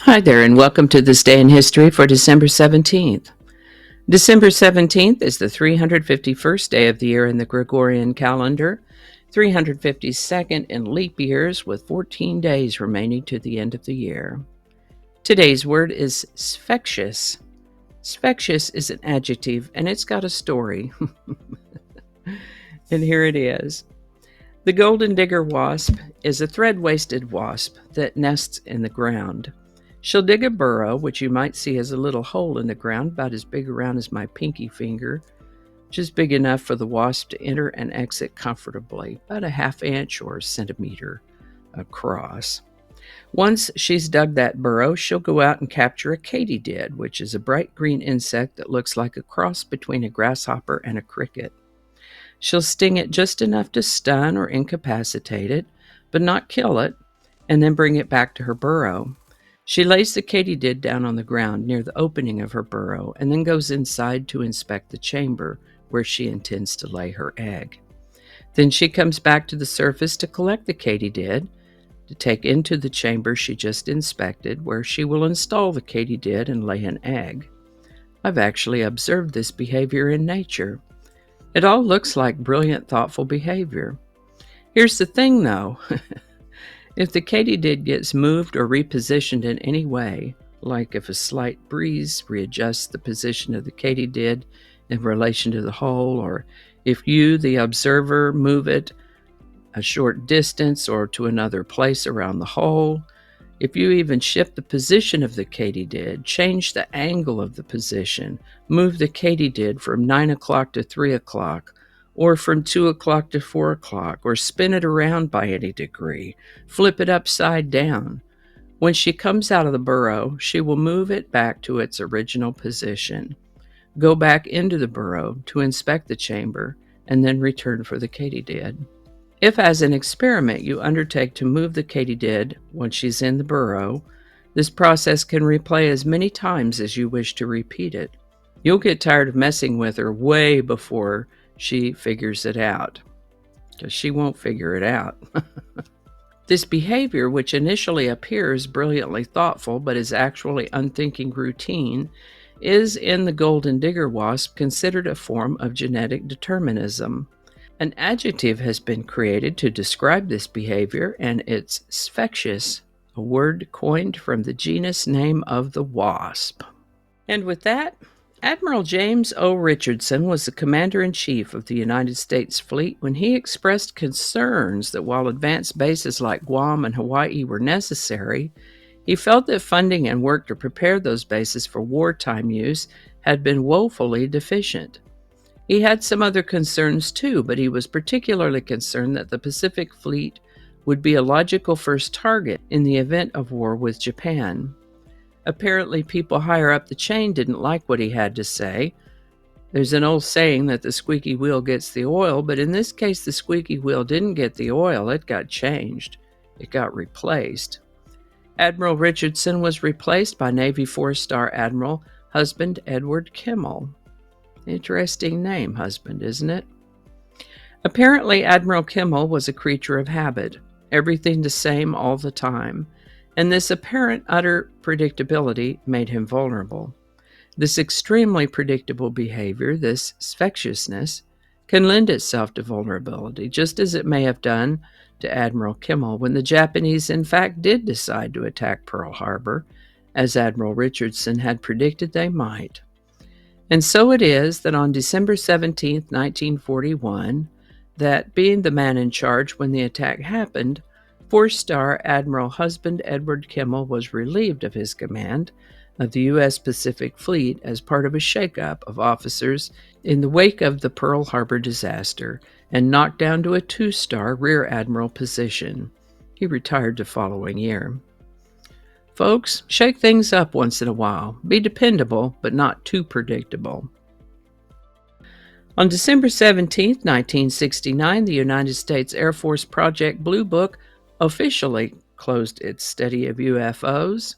Hi there, and welcome to this day in history for December 17th. December 17th is the 351st day of the year in the Gregorian calendar, 352nd in leap years, with 14 days remaining to the end of the year. Today's word is sfectious. Sfectious is an adjective, and it's got a story. And here it is. The golden digger wasp is a thread-waisted wasp that nests in the ground. She'll dig a burrow, which you might see as a little hole in the ground about as big around as my pinky finger, just big enough for the wasp to enter and exit comfortably, about a half inch or a centimeter across. Once she's dug that burrow, she'll go out and capture a katydid, which is a bright green insect that looks like a cross between a grasshopper and a cricket. She'll sting it just enough to stun or incapacitate it, but not kill it, and then bring it back to her burrow. She lays the katydid down on the ground near the opening of her burrow and then goes inside to inspect the chamber where she intends to lay her egg. Then she comes back to the surface to collect the katydid to take into the chamber she just inspected, where she will install the katydid and lay an egg. I've actually observed this behavior in nature. It all looks like brilliant, thoughtful behavior. Here's the thing, though. If the katydid gets moved or repositioned in any way, like if a slight breeze readjusts the position of the katydid in relation to the hole, or if you, the observer, move it a short distance or to another place around the hole, if you even shift the position of the katydid, change the angle of the position, move the katydid from 9 o'clock to 3 o'clock, or from 2 o'clock to 4 o'clock, or spin it around by any degree, flip it upside down. When she comes out of the burrow, she will move it back to its original position, go back into the burrow to inspect the chamber, and then return for the katydid. If, as an experiment, you undertake to move the katydid when she's in the burrow, this process can replay as many times as you wish to repeat it. You'll get tired of messing with her way before she figures it out, because she won't figure it out. This behavior, which initially appears brilliantly thoughtful but is actually unthinking routine, is in the golden digger wasp considered a form of genetic determinism. An adjective has been created to describe this behavior, and it's sfectious, a word coined from the genus name of the wasp. And with that, Admiral James O. Richardson was the commander-in-chief of the United States fleet when he expressed concerns that while advanced bases like Guam and Hawaii were necessary, he felt that funding and work to prepare those bases for wartime use had been woefully deficient. He had some other concerns too, but he was particularly concerned that the Pacific Fleet would be a logical first target in the event of war with Japan. Apparently, people higher up the chain didn't like what he had to say. There's an old saying that the squeaky wheel gets the oil, but in this case, the squeaky wheel didn't get the oil, it got changed. It got replaced. Admiral Richardson was replaced by Navy 4-star Admiral Husband Edward Kimmel. Interesting name, Husband, isn't it? Apparently, Admiral Kimmel was a creature of habit, everything the same all the time, and this apparent utter predictability made him vulnerable. This extremely predictable behavior, this sfectiousness, can lend itself to vulnerability, just as it may have done to Admiral Kimmel when the Japanese in fact did decide to attack Pearl Harbor, as Admiral Richardson had predicted they might. And so it is that on December 17, 1941, that being the man in charge when the attack happened, 4-star Admiral Husband Edward Kimmel was relieved of his command of the U.S. Pacific Fleet as part of a shakeup of officers in the wake of the Pearl Harbor disaster and knocked down to a 2-star Rear Admiral position. He retired the following year. Folks, shake things up once in a while. Be dependable, but not too predictable. On December 17, 1969, the United States Air Force Project Blue Book officially closed its study of UFOs.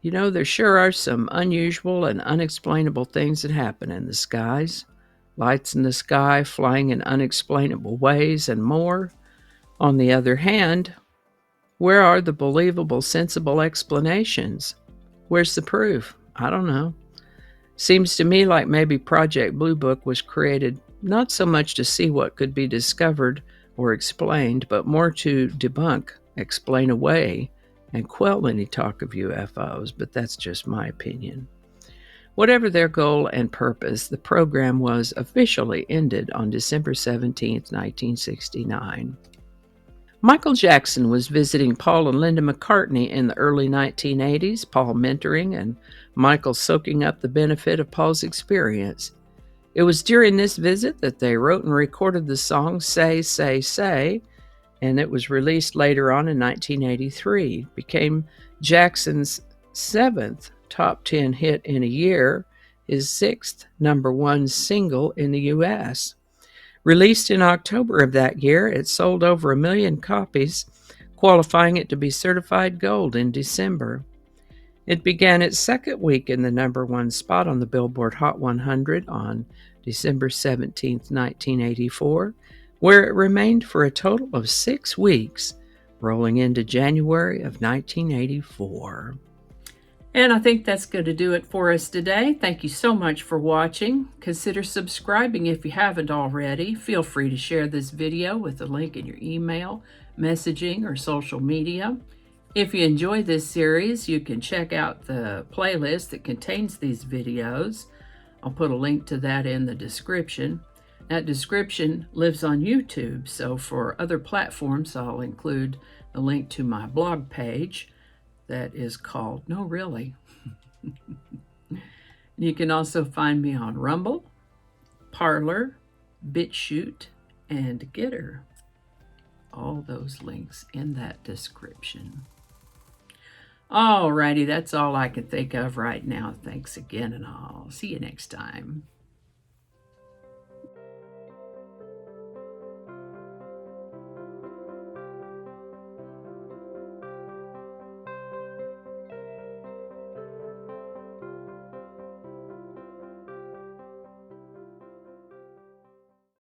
You know, there sure are some unusual and unexplainable things that happen in the skies. Lights in the sky, flying in unexplainable ways, and more. On the other hand, Where are the believable, sensible explanations? Where's the proof? I don't know. Seems to me like maybe Project Blue Book was created not so much to see what could be discovered or explained, but more to debunk, explain away, and quell any talk of UFOs, but that's just my opinion. Whatever their goal and purpose, the program was officially ended on December 17, 1969. Michael Jackson was visiting Paul and Linda McCartney in the early 1980s, Paul mentoring and Michael soaking up the benefit of Paul's experience. It was during this visit that they wrote and recorded the song Say, Say, Say, and it was released later on in 1983. It became Jackson's seventh top 10 hit in a year, his sixth #1 single in the U.S. Released in October of that year, it sold over 1 million copies, qualifying it to be certified gold in December. It began its second week in the #1 spot on the Billboard Hot 100 on December 17, 1984, where it remained for a total of 6 weeks, rolling into January of 1984. And I think that's going to do it for us today. Thank you so much for watching. Consider subscribing if you haven't already. Feel free to share this video with a link in your email, messaging, or social media. If you enjoy this series, you can check out the playlist that contains these videos. I'll put a link to that in the description. That description lives on YouTube, so for other platforms, I'll include the link to my blog page that is called No Really. You can also find me on Rumble, Parler, BitChute, and Getter. All those links in that description. Alrighty, that's all I can think of right now. Thanks again, and I'll see you next time.